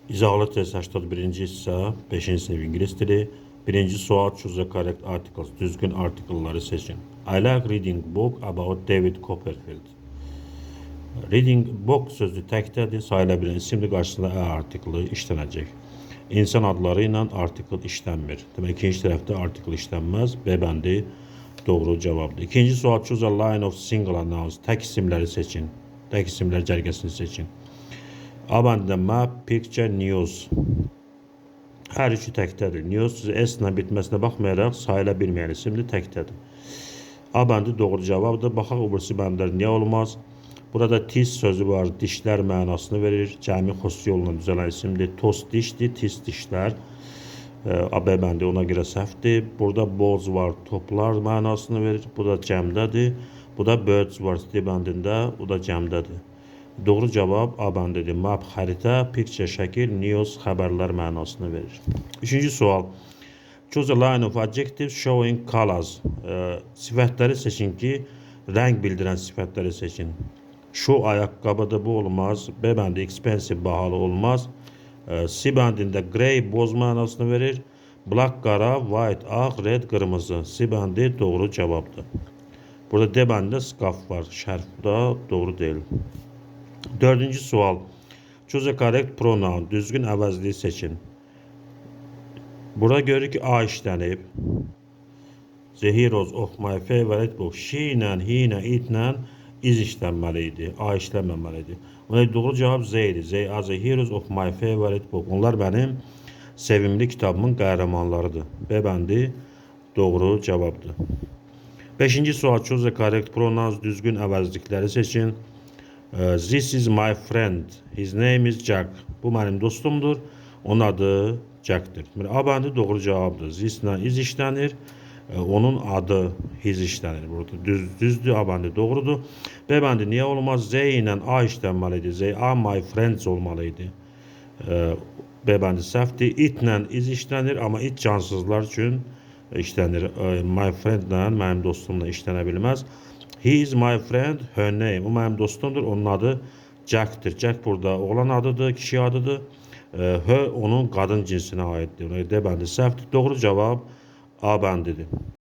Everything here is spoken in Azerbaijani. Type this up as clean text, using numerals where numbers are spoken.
İzahlı test 81. hissə 5-ci sinif ingilis dili. Birinci sual, choose the correct articles. Düzgün artikelları seçin. I like reading book about David Copperfield. Reading book sözü təkdədir. Sayıla bilən isimli qarşısında artiklı işlənəcək. İnsan adları ilə artikl işlənmir. Demək, ikinci tərəfdə artikl işlənməz. B bəndi doğru cavabdır. İkinci sual, choose a line of singular nouns. Tək isimləri seçin. Tək isimlər cərgəsini seçin. A bəndində map, picture, news. Hər üçü təkdədir. News S ilə bitməsinə baxmayaraq sayıla bilməyən isimli təkdədir. A bəndi doğru cavabdır. Baxaq öbürsü bəndlər niyə olmaz? Burada tis sözü var. Dişlər mənasını verir. Cəmi xüsusi yolla düzələn isimdir. Toz dişdir, tis dişlər. A, B bəndi ona görə səhvdir. Burada boz var. Toplar mənasını verir. Bu da cəmdədir. Bu da birds var. D bəndində. O da cəmdədir. Doğru cavab A bəndidir. Map xəritə, picture şəkil, news xəbərlər mənasını verir. Üçüncü sual. Choose a line of adjectives showing colors. Sifətləri seçin ki, rəng bildirən sifətləri seçin. Şu ayaqqabıda bu olmaz. B bəndi expensive, bahalı olmaz. C bəndində grey, boz mənasını verir. Black, qara, white, ağ, red, qırmızı. C bəndi doğru cavabdır. Burada D bəndində scarf var. Şərf da doğru deyil. Dördüncü sual. Choose a correct pronoun. Düzgün əvəzliyi seçin. Burada görürük ki, A işlənib. The heroes of my favorite book. She ilə, he ilə, it ilə iz işlənməli idi. A işlənməməli idi. Ona doğru cavab Z idi. They are the heroes of my favorite book. Onlar mənim sevimli kitabımın qəhrəmanlarıdır. B bəndi doğru cavabdır. Beşinci sual. Choose a correct pronouns. Düzgün əvəzlikləri seçin. This is my friend. His name is Jack. Bu mənim dostumdur. Onun adı Jack'tir. A bəndi doğru cavabdır. This ilə iz işlənir. Onun adı his işlənir. Burada düzdür. A bəndi doğrudur. B bəndi niyə olmaz? Z ilə A işlənməlidir. They are my friends olmalıydı. B bəndi səhvdir. It ilə iz işlənir. Amma it cansızlar üçün işlənir. My friend ilə mənim dostumla işlənə bilməz. He is my friend, her name. O mənim dostumdur, onun adı Jack'tir. Jack burada oğlan adıdır, kişi adıdır. Her onun qadın cinsinə aiddir. D bəndi səhvdir. Doğru cavab A bəndidir.